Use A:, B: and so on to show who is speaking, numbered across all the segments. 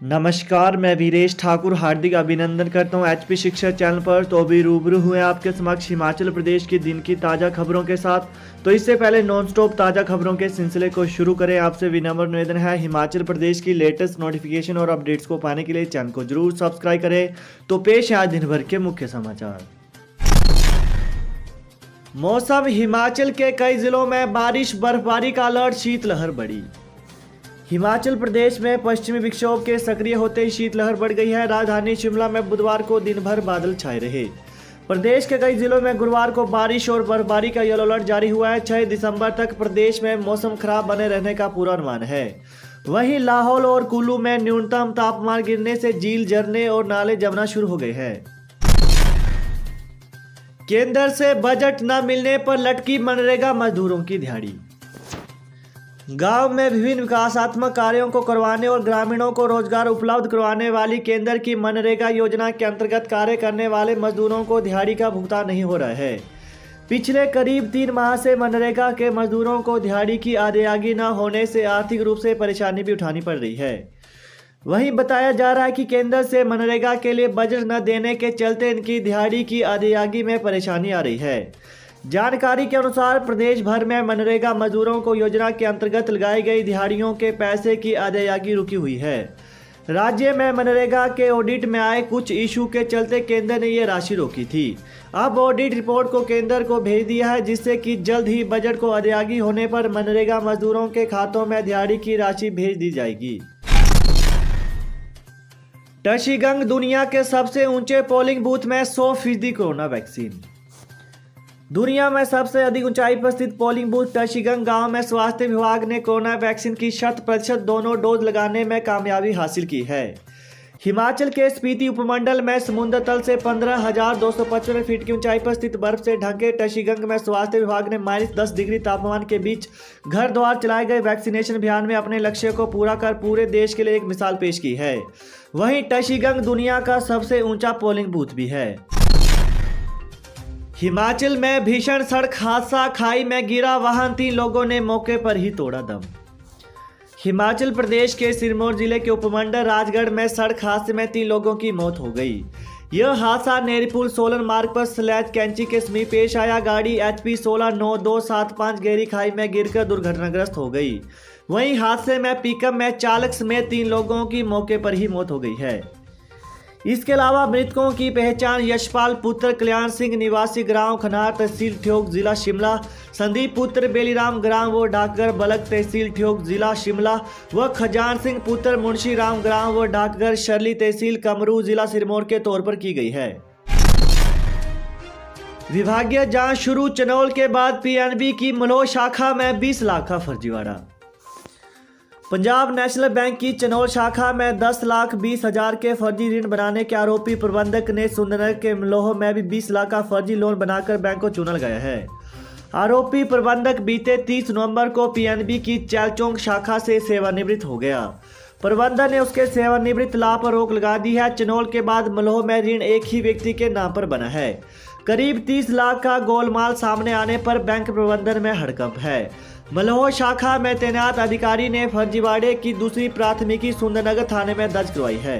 A: नमस्कार, मैं वीरेश ठाकुर हार्दिक अभिनंदन करता हूं एचपी शिक्षा चैनल पर। तो अभी रूबरू हुए आपके समक्ष हिमाचल प्रदेश की दिन की ताज़ा खबरों के साथ। तो इससे पहले नॉन स्टॉप ताज़ा खबरों के सिलसिले को शुरू करें, आपसे विनम्र निवेदन है हिमाचल प्रदेश की लेटेस्ट नोटिफिकेशन और अपडेट्स को पाने के लिए चैनल को जरूर सब्सक्राइब करें। तो पेश है आज दिन भर के मुख्य समाचार। मौसम, हिमाचल के कई जिलों में बारिश बर्फबारी का अलर्ट, शीतलहर बढ़ी। हिमाचल प्रदेश में पश्चिमी विक्षोभ के सक्रिय होते ही शीतलहर बढ़ गई है। राजधानी शिमला में बुधवार को दिन भर बादल छाए रहे। प्रदेश के कई जिलों में गुरुवार को बारिश और बर्फबारी का येलो अलर्ट जारी हुआ है। 6 दिसंबर तक प्रदेश में मौसम खराब बने रहने का पूर्वानुमान है। वहीं लाहौल और कुल्लू में न्यूनतम तापमान गिरने से झील, झरने और नाले जमना शुरू हो गए हैं। केंद्र से बजट न मिलने पर लटकी मनरेगा मजदूरों की दिहाड़ी। गांव में विभिन्न विकासात्मक कार्यों को करवाने और ग्रामीणों को रोजगार उपलब्ध करवाने वाली केंद्र की मनरेगा योजना के अंतर्गत कार्य करने वाले मजदूरों को दिहाड़ी का भुगतान नहीं हो रहा है। पिछले करीब 3 माह से मनरेगा के मजदूरों को दिहाड़ी की अदायगी न होने से आर्थिक रूप से परेशानी भी उठानी पड़ रही है। वहीं बताया जा रहा है कि केंद्र से मनरेगा के लिए बजट न देने के चलते इनकी दिहाड़ी की अदायगी में परेशानी आ रही है। जानकारी के अनुसार प्रदेश भर में मनरेगा मजदूरों को योजना के अंतर्गत लगाई गई दिहाड़ियों के पैसे की अदायगी रुकी हुई है। राज्य में मनरेगा के ऑडिट में आए कुछ इशू के चलते केंद्र ने ये राशि रोकी थी। अब ऑडिट रिपोर्ट को केंद्र को भेज दिया है, जिससे कि जल्द ही बजट को अदायगी होने पर मनरेगा मजदूरों के खातों में दिहाड़ी की राशि भेज दी जाएगी। टशीगंग, दुनिया के सबसे ऊंचे पोलिंग बूथ में 100% कोरोना वैक्सीन। दुनिया में सबसे अधिक ऊंचाई पर स्थित पोलिंग बूथ टशीगंग गांव में स्वास्थ्य विभाग ने कोरोना वैक्सीन की 100% दोनों डोज लगाने में कामयाबी हासिल की है। हिमाचल के स्पीति उपमंडल में समुद्र तल से 15,255 फीट की ऊंचाई पर स्थित बर्फ से ढके टशीगंग में स्वास्थ्य विभाग ने -10 डिग्री तापमान के बीच घर द्वार चलाए गए वैक्सीनेशन अभियान में अपने लक्ष्य को पूरा कर पूरे देश के लिए एक मिसाल पेश की है। वहीं टशीगंग दुनिया का सबसे ऊंचा पोलिंग बूथ भी है। हिमाचल में भीषण सड़क हादसा, खाई में गिरा वाहन, 3 लोगों ने मौके पर ही तोड़ा दम। हिमाचल प्रदेश के सिरमौर जिले के उपमंडल राजगढ़ में सड़क हादसे में 3 लोगों की मौत हो गई। यह हादसा नेरीपुल सोलन मार्ग पर स्लैच कैंची के समीप पेश आया। गाड़ी HP 169275 गहरी खाई में गिरकर दुर्घटनाग्रस्त हो गई। वहीं हादसे में पिकअप में चालक समेत 3 लोगों की मौके पर ही मौत हो गई है। इसके अलावा मृतकों की पहचान यशपाल पुत्र कल्याण सिंह निवासी ग्राम खनार तहसील ठियोग जिला शिमला, संदीप पुत्र बेलीराम ग्राम व डाकघर बलक तहसील ठियोग जिला शिमला व खजान सिंह पुत्र मुंशी राम ग्राम व डाकघर शर्ली तहसील कमरू जिला सिरमौर के तौर पर की गई है। विभागीय जांच शुरू, चनौल के बाद PNB की मलोह शाखा में 20 लाख का फर्जीवाड़ा। पंजाब नेशनल बैंक की चनौल शाखा में 10,20,000 के फर्जी ऋण बनाने के आरोपी प्रबंधक ने सुंदरनगर के मलोह में भी 20 लाख का फर्जी लोन बनाकर बैंक को चूना लगाया है। आरोपी प्रबंधक बीते 30 नवंबर को PNB की चैलचोंग शाखा से सेवानिवृत्त हो गया। प्रबंधन ने उसके सेवानिवृत्त लाभ पर रोक लगा दी है। चनौल के बाद मलोह में ऋण एक ही व्यक्ति के नाम पर बना है। करीब 30 लाख का गोलमाल सामने आने पर बैंक प्रबंधन में हड़कंप है। मलोह शाखा में तैनात अधिकारी ने फर्जीवाड़े की दूसरी प्राथमिकी सुंदरनगर थाने में दर्ज करवाई है।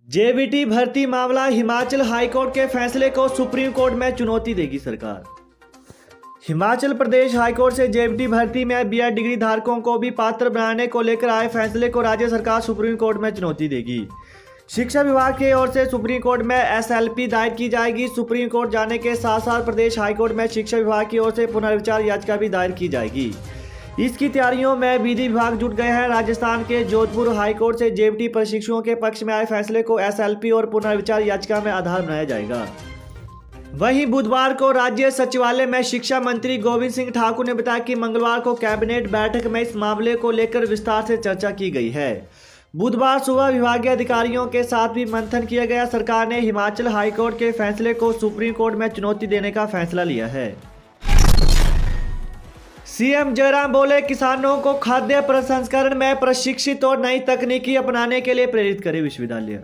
A: JBT भर्ती मामला, हिमाचल हाईकोर्ट के फैसले को सुप्रीम कोर्ट में चुनौती देगी सरकार। हिमाचल प्रदेश हाईकोर्ट से JBT भर्ती में BEd डिग्री धारकों को भी पात्र बनाने को लेकर आए फैसले को राज्य सरकार सुप्रीम कोर्ट में चुनौती देगी। शिक्षा विभाग की ओर से सुप्रीम कोर्ट में SLP दायर की जाएगी। सुप्रीम कोर्ट जाने के साथ साथ प्रदेश हाईकोर्ट में शिक्षा विभाग की ओर से पुनर्विचार याचिका भी दायर की जाएगी। इसकी तैयारियों में विधि विभाग जुट गए हैं। राजस्थान के जोधपुर हाईकोर्ट से JBT प्रशिक्षुओं के पक्ष में आए फैसले को SLP और पुनर्विचार याचिका में आधार बनाया जाएगा। वहीं बुधवार को राज्य सचिवालय में शिक्षा मंत्री गोविंद सिंह ठाकुर ने बताया कि मंगलवार को कैबिनेट बैठक में इस मामले को लेकर विस्तार से चर्चा की गई है। बुधवार सुबह विभागीय अधिकारियों के साथ भी मंथन किया गया। सरकार ने हिमाचल हाईकोर्ट के फैसले को सुप्रीम कोर्ट में चुनौती देने का फैसला लिया है। CM जयराम बोले, किसानों को खाद्य प्रसंस्करण में प्रशिक्षित और नई तकनीकी अपनाने के लिए प्रेरित करे विश्वविद्यालय।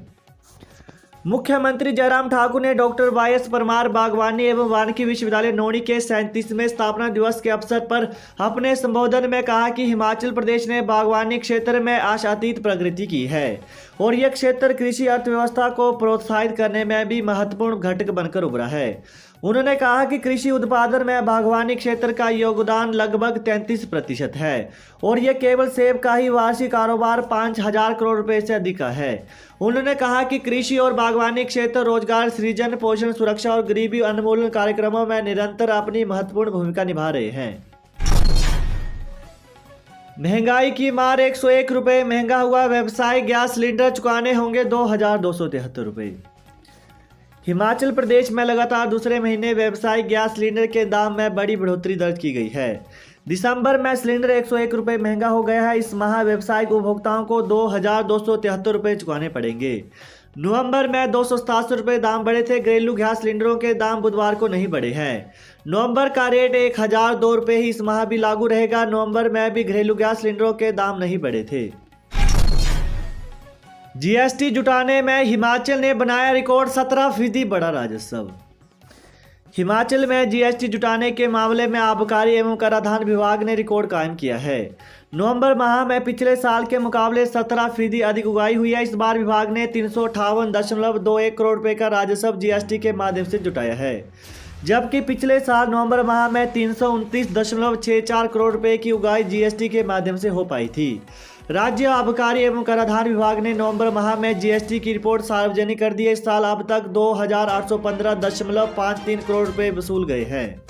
A: मुख्यमंत्री जयराम ठाकुर ने डॉक्टर वाई.एस. परमार बागवानी एवं वानिकी विश्वविद्यालय नौणी के 37वें स्थापना दिवस के अवसर पर अपने संबोधन में कहा कि हिमाचल प्रदेश ने बागवानी क्षेत्र में आशातीत प्रगति की है और यह क्षेत्र कृषि अर्थव्यवस्था को प्रोत्साहित करने में भी महत्वपूर्ण घटक बनकर उभरा है। उन्होंने कहा कि कृषि उत्पादन में बागवानी क्षेत्र का योगदान लगभग 33% है और यह केवल सेब का ही वार्षिक कारोबार 5,000 करोड़ रुपए से अधिक का है। उन्होंने कहा कि कृषि और बागवानी क्षेत्र रोजगार सृजन, पोषण सुरक्षा और गरीबी उन्मूलन कार्यक्रमों में निरंतर अपनी महत्वपूर्ण भूमिका निभा रहे हैं। महंगाई की मार, 101 रुपये महंगा हुआ व्यवसायिक गैस सिलेंडर, चुकाने होंगे 2,273 रुपये। हिमाचल प्रदेश में लगातार दूसरे महीने व्यावसायिक गैस सिलेंडर के दाम में बड़ी बढ़ोतरी दर्ज की गई है। दिसंबर में सिलेंडर 101 रुपये महंगा हो गया है। इस माह व्यावसायिक उपभोक्ताओं को 2,273 रुपये चुकाने पड़ेंगे। नवंबर में 287 रुपये दाम बढ़े थे। घरेलू गैस सिलेंडरों के दाम बुधवार को नहीं बढ़े हैं। नवंबर का रेट 1,002 रुपये ही इस माह भी लागू रहेगा। नवंबर में भी घरेलू गैस सिलेंडरों के दाम नहीं बढ़े थे। जीएसटी जुटाने में हिमाचल ने बनाया रिकॉर्ड, 17% बढ़ा राजस्व। हिमाचल में जीएसटी जुटाने के मामले में आबकारी एवं कराधान विभाग ने रिकॉर्ड कायम किया है। नवंबर माह में पिछले साल के मुकाबले 17% अधिक उगाही हुई है। इस बार विभाग ने 358.21 करोड़ रुपए का राजस्व जीएसटी के माध्यम से जुटाया है, जबकि पिछले साल नवंबर माह में 329.64 करोड़ रुपए की उगाही जीएसटी के माध्यम से हो पाई थी। राज्य आबकारी एवं कराधान विभाग ने नवंबर माह में जीएसटी की रिपोर्ट सार्वजनिक कर दी है। इस साल अब तक 2,815.53 करोड़ रुपए वसूल गए हैं।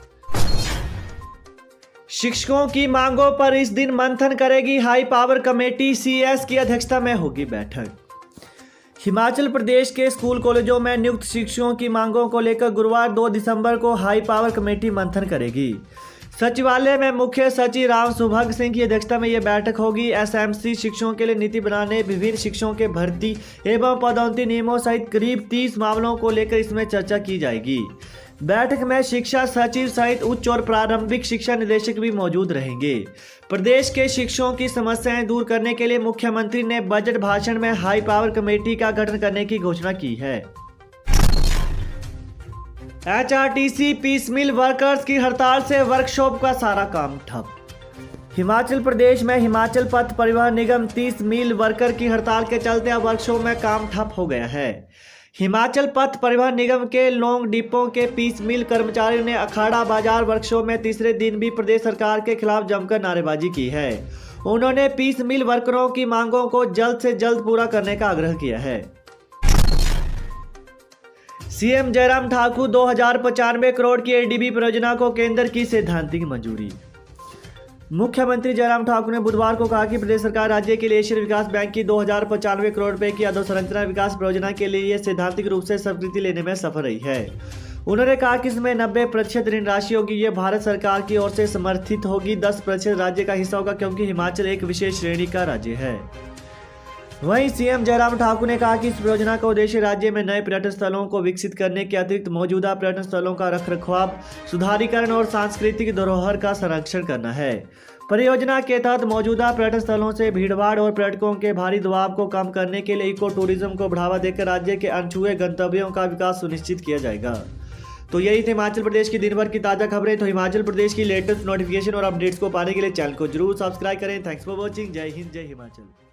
A: शिक्षकों की मांगों पर इस दिन मंथन करेगी हाई पावर कमेटी, सीएस की अध्यक्षता में होगी बैठक। हिमाचल प्रदेश के स्कूल कॉलेजों में नियुक्त शिक्षकों की मांगों को लेकर गुरुवार 2 दिसंबर को हाई पावर कमेटी मंथन करेगी। सचिवालय में मुख्य सचिव राम सुभग सिंह की अध्यक्षता में यह बैठक होगी। एसएमसी शिक्षकों के लिए नीति बनाने, विभिन्न शिक्षकों के भर्ती एवं पदोन्नति नियमों सहित करीब 30 मामलों को लेकर इसमें चर्चा की जाएगी। बैठक में शिक्षा सचिव सहित उच्च और प्रारंभिक शिक्षा निदेशक भी मौजूद रहेंगे। प्रदेश के शिक्षकों की समस्याएं दूर करने के लिए मुख्यमंत्री ने बजट भाषण में हाई पावर कमेटी का गठन करने की घोषणा की है। एचआरटीसी पीस मिल वर्कर्स की हड़ताल से वर्कशॉप का सारा काम ठप। हिमाचल प्रदेश में हिमाचल पथ परिवहन निगम 30 मिल वर्कर की हड़ताल के चलते अब वर्कशॉप में काम ठप हो गया है। हिमाचल पथ परिवहन निगम के लोंग डिपो के 30 मिल कर्मचारियों ने अखाड़ा बाजार वर्कशॉप में तीसरे दिन भी प्रदेश सरकार के खिलाफ जमकर नारेबाजी की है। उन्होंने 30 मिल वर्करों की मांगों को जल्द से जल्द पूरा करने का आग्रह किया है। सीएम जयराम ठाकुर 2,095 करोड़ की एडीबी परियोजना को केंद्र की सैद्धांतिक मंजूरी। मुख्यमंत्री जयराम ठाकुर ने बुधवार को कहा कि प्रदेश सरकार राज्य के लिए एशियन विकास बैंक की 2,095 करोड़ रुपए की अधोसंरचना विकास परियोजना के लिए सैद्धांतिक रूप से स्वीकृति लेने में सफल रही है। उन्होंने कहा कि इसमें 90% ऋण राशि होगी, ये भारत सरकार की ओर से समर्थित होगी। 10% राज्य का हिस्सा होगा क्योंकि हिमाचल एक विशेष श्रेणी का राज्य है। वहीं सीएम जयराम ठाकुर ने कहा कि इस परियोजना का उद्देश्य राज्य में नए पर्यटन स्थलों को विकसित करने के अतिरिक्त मौजूदा पर्यटन स्थलों का रखरखाव, सुधारीकरण और सांस्कृतिक धरोहर का संरक्षण करना है। परियोजना के तहत मौजूदा पर्यटन स्थलों से भीड़भाड़ और पर्यटकों के भारी दबाव को कम करने के लिए इको टूरिज्म को बढ़ावा देकर राज्य के अनछुए गंतव्यों का विकास सुनिश्चित किया जाएगा। तो यही थे हिमाचल प्रदेश की दिन भर की ताज़ा खबरें। तो हिमाचल प्रदेश की लेटेस्ट नोटिफिकेशन और अपडेट्स को पाने के लिए चैनल को जरूर सब्सक्राइब करें। Thanks for watching. जय हिंद, जय हिमाचल।